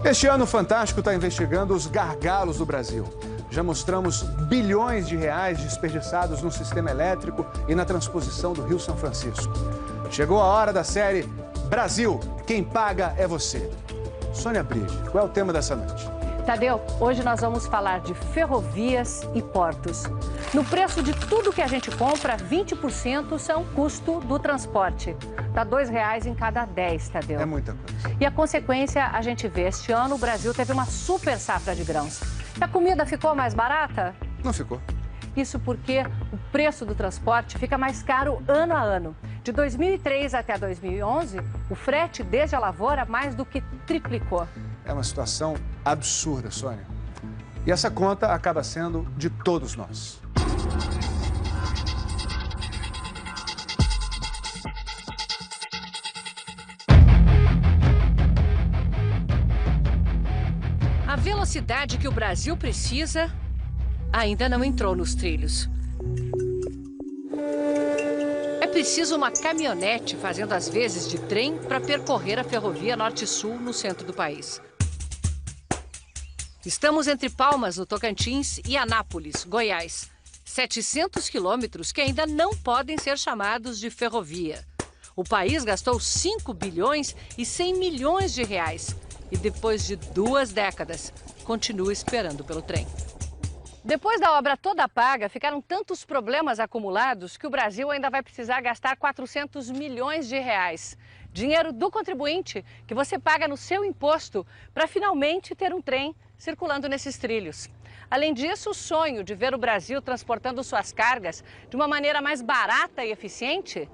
Este ano, o Fantástico está investigando os gargalos do Brasil. Já mostramos bilhões de reais desperdiçados no sistema elétrico e na transposição do Rio São Francisco. Chegou a hora da série Brasil, quem paga é você. Sônia Bride, qual é o tema dessa noite? Tadeu, hoje nós vamos falar de ferrovias e portos. No preço de tudo que a gente compra, 20% são custo do transporte. Dá R$2 em cada 10, Tadeu. É muita coisa. E a consequência a gente vê. Este ano o Brasil teve uma super safra de grãos. E a comida ficou mais barata? Não ficou. Isso porque o preço do transporte fica mais caro ano a ano. De 2003 até 2011, o frete desde a lavoura mais do que triplicou. É uma situação absurda, Sônia. E essa conta acaba sendo de todos nós. A velocidade que o Brasil precisa ainda não entrou nos trilhos. É preciso uma caminhonete fazendo as vezes de trem para percorrer a ferrovia Norte-Sul no centro do país. Estamos entre Palmas, no Tocantins, e Anápolis, Goiás. 700 quilômetros que ainda não podem ser chamados de ferrovia. O país gastou 5 bilhões e 100 milhões de reais. E depois de 2 décadas, continua esperando pelo trem. Depois da obra toda paga, ficaram tantos problemas acumulados que o Brasil ainda vai precisar gastar 400 milhões de reais. Dinheiro do contribuinte que você paga no seu imposto para finalmente ter um trem circulando nesses trilhos. Além disso, o sonho de ver o Brasil transportando suas cargas de uma maneira mais barata e eficiente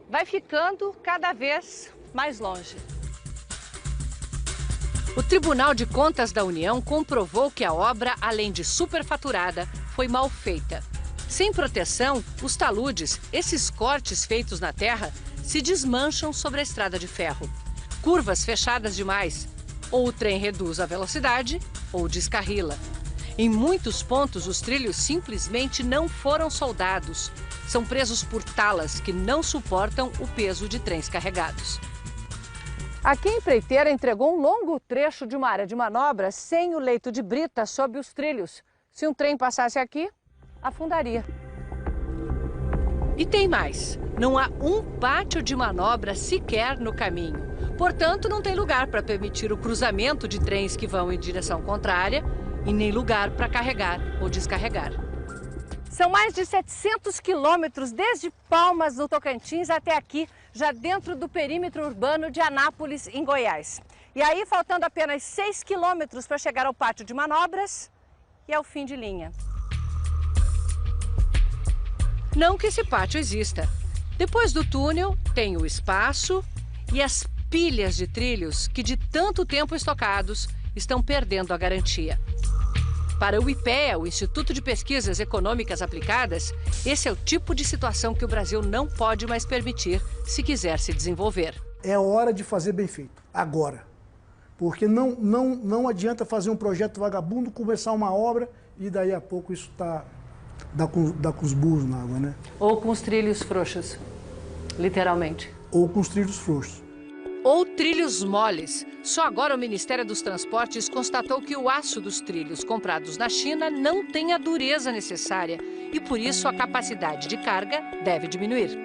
vai ficando cada vez mais longe. O Tribunal de Contas da União comprovou que a obra, além de superfaturada, foi mal feita. Sem proteção, os taludes, esses cortes feitos na terra, se desmancham sobre a estrada de ferro. Curvas fechadas demais. Ou o trem reduz a velocidade, ou descarrila. Em muitos pontos, os trilhos simplesmente não foram soldados. São presos por talas que não suportam o peso de trens carregados. Aqui a empreiteira entregou um longo trecho de uma área de manobra sem o leito de brita sob os trilhos. Se um trem passasse aqui, afundaria. E tem mais. Não há um pátio de manobra sequer no caminho. Portanto, não tem lugar para permitir o cruzamento de trens que vão em direção contrária e nem lugar para carregar ou descarregar. São mais de 700 quilômetros desde Palmas, no Tocantins, até aqui, já dentro do perímetro urbano de Anápolis, em Goiás. E aí, faltando apenas 6 quilômetros para chegar ao pátio de manobras e ao fim de linha. Não que esse pátio exista. Depois do túnel, tem o espaço e as pilhas de trilhos que, de tanto tempo estocados, estão perdendo a garantia. Para o IPEA, o Instituto de Pesquisas Econômicas Aplicadas, esse é o tipo de situação que o Brasil não pode mais permitir se quiser se desenvolver. É hora de fazer bem feito, agora. Porque não adianta fazer um projeto vagabundo, começar uma obra e daí a pouco isso dá com os burros na água, né? Ou com os trilhos frouxos, literalmente. Ou com os trilhos frouxos. Ou trilhos moles. Só agora o Ministério dos Transportes constatou que o aço dos trilhos comprados na China não tem a dureza necessária e, por isso, a capacidade de carga deve diminuir.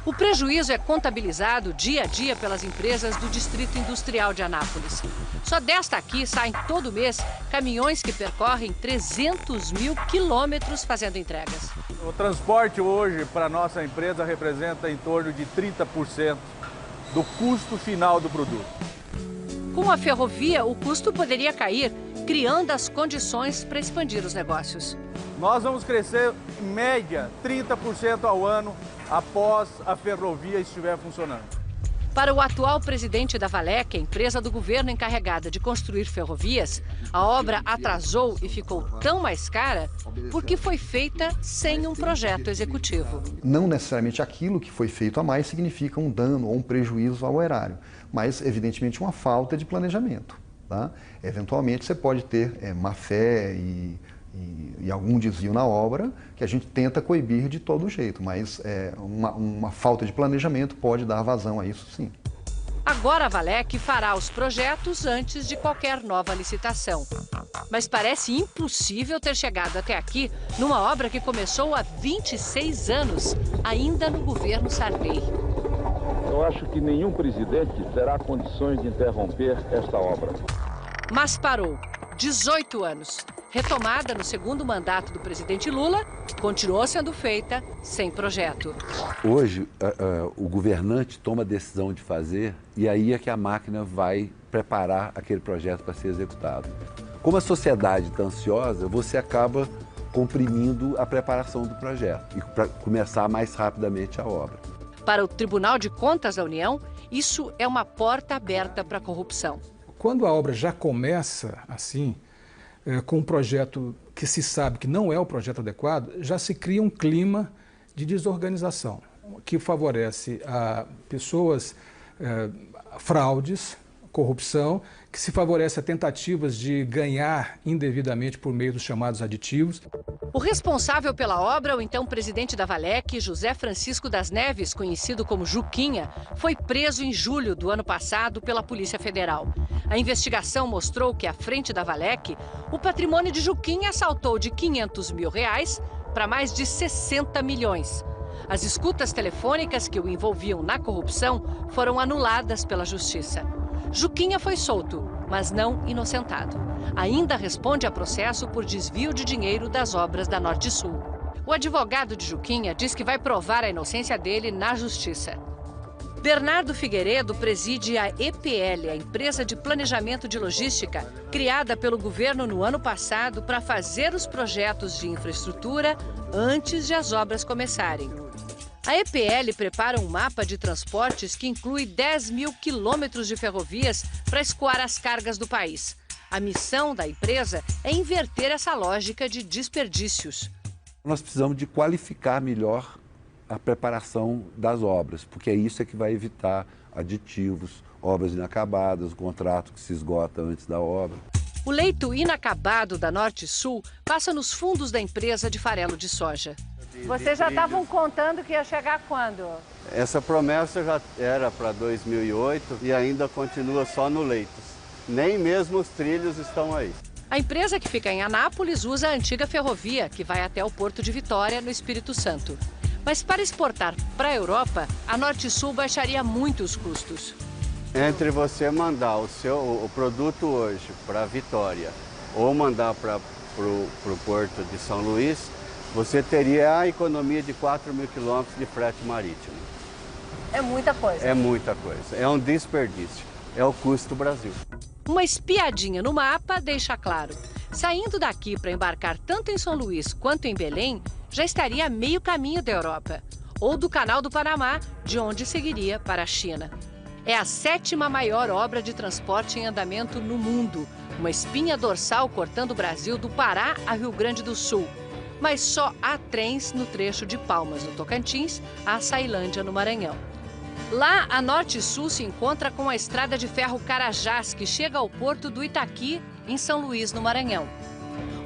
O prejuízo é contabilizado dia a dia pelas empresas do Distrito Industrial de Anápolis. Só desta aqui saem todo mês caminhões que percorrem 300 mil quilômetros fazendo entregas. O transporte hoje para a nossa empresa representa em torno de 30% do custo final do produto. Com a ferrovia, o custo poderia cair, criando as condições para expandir os negócios. Nós vamos crescer, em média, 30% ao ano após a ferrovia estiver funcionando. Para o atual presidente da Valec, a empresa do governo encarregada de construir ferrovias, a obra atrasou e ficou tão mais cara porque foi feita sem um projeto executivo. Não necessariamente aquilo que foi feito a mais significa um dano ou um prejuízo ao erário, mas evidentemente uma falta de planejamento. Tá? Eventualmente você pode ter má fé e algum desvio na obra que a gente tenta coibir de todo jeito, mas uma falta de planejamento pode dar vazão a isso, sim. Agora a Valec fará os projetos antes de qualquer nova licitação. Mas parece impossível ter chegado até aqui numa obra que começou há 26 anos, ainda no governo Sarney. Eu acho que nenhum presidente terá condições de interromper esta obra. Mas parou. 18 anos. Retomada no segundo mandato do presidente Lula, continuou sendo feita sem projeto. Hoje, o governante toma a decisão de fazer e aí é que a máquina vai preparar aquele projeto para ser executado. Como a sociedade está ansiosa, você acaba comprimindo a preparação do projeto e para começar mais rapidamente a obra. Para o Tribunal de Contas da União, isso é uma porta aberta para a corrupção. Quando a obra já começa assim, com um projeto que se sabe que não é o projeto adequado, já se cria um clima de desorganização, que favorece a pessoas, fraudes, corrupção, que se favorece a tentativas de ganhar indevidamente por meio dos chamados aditivos. O responsável pela obra, o então presidente da Valec, José Francisco das Neves, conhecido como Juquinha, foi preso em julho do ano passado pela Polícia Federal. A investigação mostrou que, à frente da Valec, o patrimônio de Juquinha saltou de R$500 mil para mais de 60 milhões. As escutas telefônicas que o envolviam na corrupção foram anuladas pela Justiça. Juquinha foi solto, mas não inocentado. Ainda responde a processo por desvio de dinheiro das obras da Norte-Sul. O advogado de Juquinha diz que vai provar a inocência dele na Justiça. Bernardo Figueiredo preside a EPL, a empresa de planejamento de logística, criada pelo governo no ano passado para fazer os projetos de infraestrutura antes de as obras começarem. A EPL prepara um mapa de transportes que inclui 10 mil quilômetros de ferrovias para escoar as cargas do país. A missão da empresa é inverter essa lógica de desperdícios. Nós precisamos de qualificar melhor a preparação das obras, porque é isso que vai evitar aditivos, obras inacabadas, o contrato que se esgota antes da obra. O leito inacabado da Norte-Sul passa nos fundos da empresa de farelo de soja. Vocês já estavam contando que ia chegar quando? Essa promessa já era para 2008 e ainda continua só no Leitos. Nem mesmo os trilhos estão aí. A empresa que fica em Anápolis usa a antiga ferrovia, que vai até o Porto de Vitória, no Espírito Santo. Mas para exportar para a Europa, a Norte-Sul baixaria muito os custos. Entre você mandar o produto hoje para Vitória ou mandar para o Porto de São Luís, você teria a economia de 4 mil quilômetros de frete marítimo. É muita coisa. É muita coisa. É um desperdício. É o custo do Brasil. Uma espiadinha no mapa deixa claro. Saindo daqui para embarcar tanto em São Luís quanto em Belém, já estaria a meio caminho da Europa. Ou do Canal do Panamá, de onde seguiria para a China. É a 7ª maior obra de transporte em andamento no mundo. Uma espinha dorsal cortando o Brasil do Pará a Rio Grande do Sul. Mas só há trens no trecho de Palmas, no Tocantins, a Açailândia, no Maranhão. Lá, a Norte-Sul se encontra com a estrada de ferro Carajás, que chega ao porto do Itaqui, em São Luís, no Maranhão.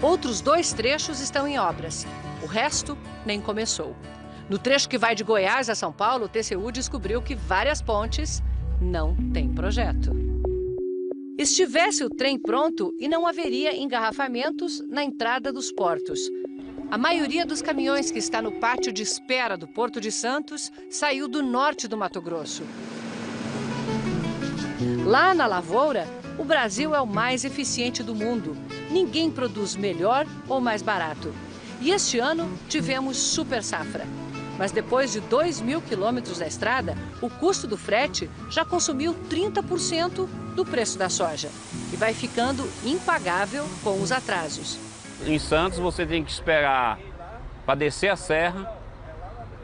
Outros 2 trechos estão em obras. O resto nem começou. No trecho que vai de Goiás a São Paulo, o TCU descobriu que várias pontes não têm projeto. Estivesse o trem pronto e não haveria engarrafamentos na entrada dos portos. A maioria dos caminhões que está no pátio de espera do Porto de Santos saiu do norte do Mato Grosso. Lá na lavoura, o Brasil é o mais eficiente do mundo. Ninguém produz melhor ou mais barato. E este ano tivemos super safra. Mas depois de 2 mil quilômetros da estrada, o custo do frete já consumiu 30% do preço da soja. E vai ficando impagável com os atrasos. Em Santos você tem que esperar para descer a serra,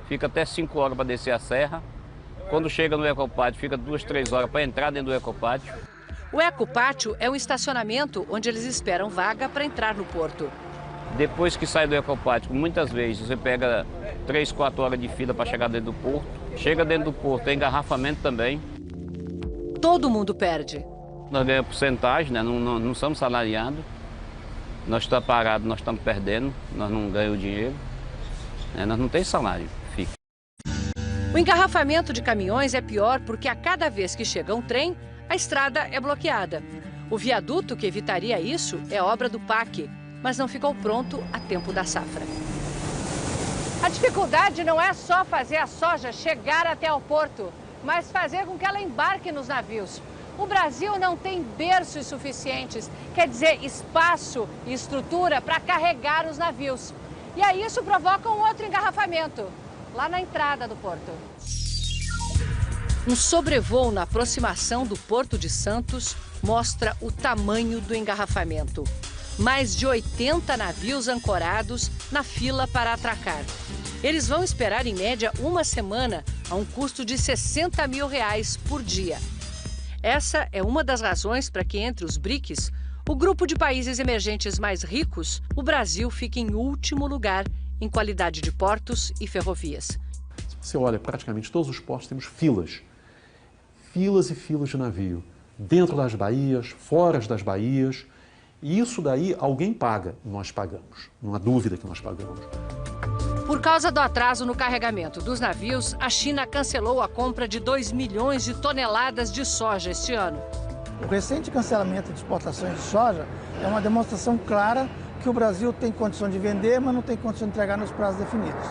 fica até 5 horas para descer a serra. Quando chega no Ecopátio, fica 2, 3 horas para entrar dentro do Ecopátio. O Ecopátio é um estacionamento onde eles esperam vaga para entrar no porto. Depois que sai do Ecopátio, muitas vezes você pega 3, 4 horas de fila para chegar dentro do porto. Chega dentro do porto, tem engarrafamento também. Todo mundo perde. Nós ganhamos porcentagem, né? Não somos salariados. Nós estamos parados, nós estamos perdendo, nós não ganhamos dinheiro, né? Nós não temos salário fixo. O engarrafamento de caminhões é pior porque a cada vez que chega um trem, a estrada é bloqueada. O viaduto que evitaria isso é obra do PAC, mas não ficou pronto a tempo da safra. A dificuldade não é só fazer a soja chegar até o porto, mas fazer com que ela embarque nos navios. O Brasil não tem berços suficientes, quer dizer, espaço e estrutura para carregar os navios. E aí isso provoca um outro engarrafamento, lá na entrada do porto. Um sobrevoo na aproximação do Porto de Santos mostra o tamanho do engarrafamento. Mais de 80 navios ancorados na fila para atracar. Eles vão esperar, em média, uma semana, a um custo de R$60 mil por dia. Essa é uma das razões para que, entre os BRICS, o grupo de países emergentes mais ricos, o Brasil fica em último lugar em qualidade de portos e ferrovias. Se você olha, praticamente todos os portos temos filas. Filas e filas de navio. Dentro das baías, fora das baías. E isso daí alguém paga, nós pagamos. Não há dúvida que nós pagamos. Por causa do atraso no carregamento dos navios, a China cancelou a compra de 2 milhões de toneladas de soja este ano. O recente cancelamento de exportações de soja é uma demonstração clara que o Brasil tem condição de vender, mas não tem condição de entregar nos prazos definidos.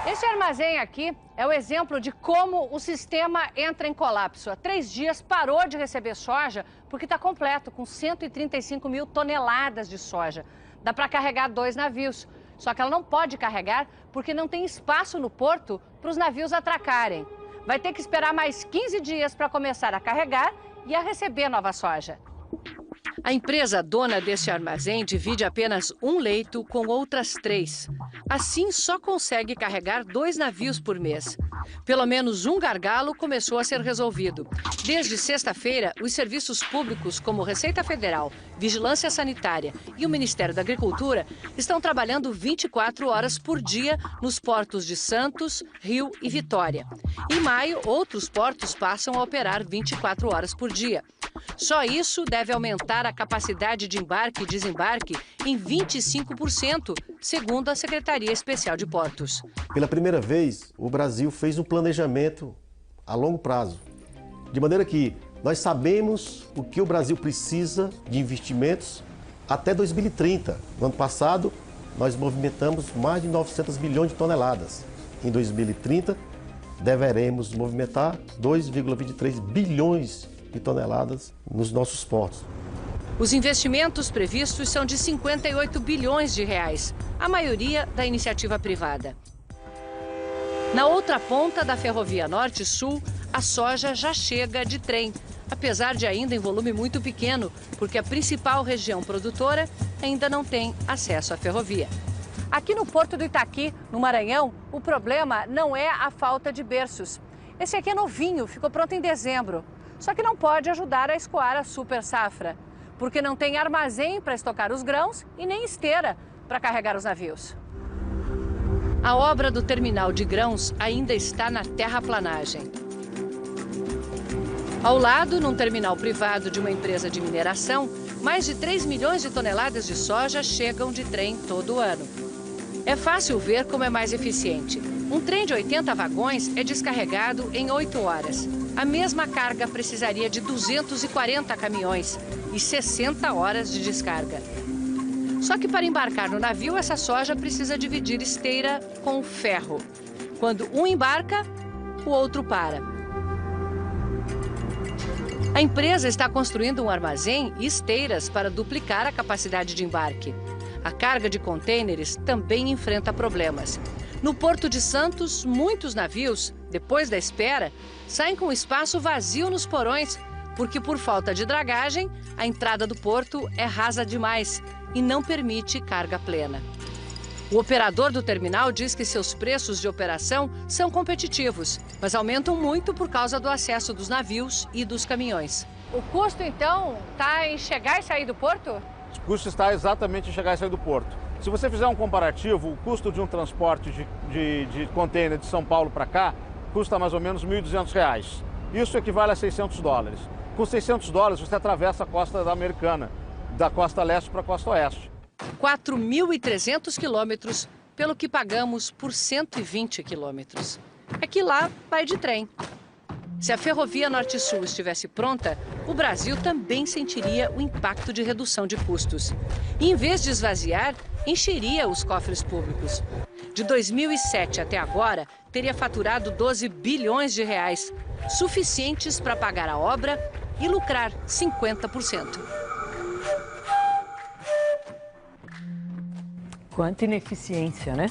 Este armazém aqui é o exemplo de como o sistema entra em colapso. Há 3 dias parou de receber soja porque está completo, com 135 mil toneladas de soja. Dá para carregar 2 navios, só que ela não pode carregar porque não tem espaço no porto para os navios atracarem. Vai ter que esperar mais 15 dias para começar a carregar e a receber nova soja. A empresa dona deste armazém divide apenas um leito com outras 3. Assim, só consegue carregar 2 navios por mês. Pelo menos um gargalo começou a ser resolvido. Desde sexta-feira, os serviços públicos como Receita Federal, Vigilância Sanitária e o Ministério da Agricultura estão trabalhando 24 horas por dia nos portos de Santos, Rio e Vitória. Em maio, outros portos passam a operar 24 horas por dia. Só isso deve aumentar a capacidade de embarque e desembarque em 25%, segundo a Secretaria Especial de Portos. Pela primeira vez, o Brasil fez um planejamento a longo prazo, de maneira que nós sabemos o que o Brasil precisa de investimentos até 2030. No ano passado, nós movimentamos mais de 900 bilhões de toneladas. Em 2030, deveremos movimentar 2,23 bilhões de toneladas nos nossos portos. Os investimentos previstos são de 58 bilhões de reais, a maioria da iniciativa privada. Na outra ponta da Ferrovia Norte-Sul, a soja já chega de trem, apesar de ainda em volume muito pequeno, porque a principal região produtora ainda não tem acesso à ferrovia. Aqui no Porto do Itaqui, no Maranhão, o problema não é a falta de berços. Esse aqui é novinho, ficou pronto em dezembro. Só que não pode ajudar a escoar a super safra, porque não tem armazém para estocar os grãos e nem esteira para carregar os navios. A obra do terminal de grãos ainda está na terraplanagem. Ao lado, num terminal privado de uma empresa de mineração, mais de 3 milhões de toneladas de soja chegam de trem todo ano. É fácil ver como é mais eficiente. Um trem de 80 vagões é descarregado em 8 horas. A mesma carga precisaria de 240 caminhões e 60 horas de descarga. Só que para embarcar no navio, essa soja precisa dividir esteira com ferro. Quando um embarca, o outro para. A empresa está construindo um armazém e esteiras para duplicar a capacidade de embarque. A carga de contêineres também enfrenta problemas. No Porto de Santos, muitos navios, depois da espera, saem com espaço vazio nos porões, porque por falta de dragagem, a entrada do porto é rasa demais e não permite carga plena. O operador do terminal diz que seus preços de operação são competitivos, mas aumentam muito por causa do acesso dos navios e dos caminhões. O custo, então, está em chegar e sair do porto? O custo está exatamente em chegar e sair do porto. Se você fizer um comparativo, o custo de um transporte de contêiner de São Paulo para cá custa mais ou menos R$ 1.200. Isso equivale a $600. Com $600 você atravessa a costa americana, da costa leste para a costa oeste. 4.300 quilômetros pelo que pagamos por 120 quilômetros. É que lá vai de trem. Se a ferrovia Norte-Sul estivesse pronta, o Brasil também sentiria o impacto de redução de custos. E, em vez de esvaziar, encheria os cofres públicos. De 2007 até agora, teria faturado 12 bilhões de reais, suficientes para pagar a obra e lucrar 50%. Quanta ineficiência, né?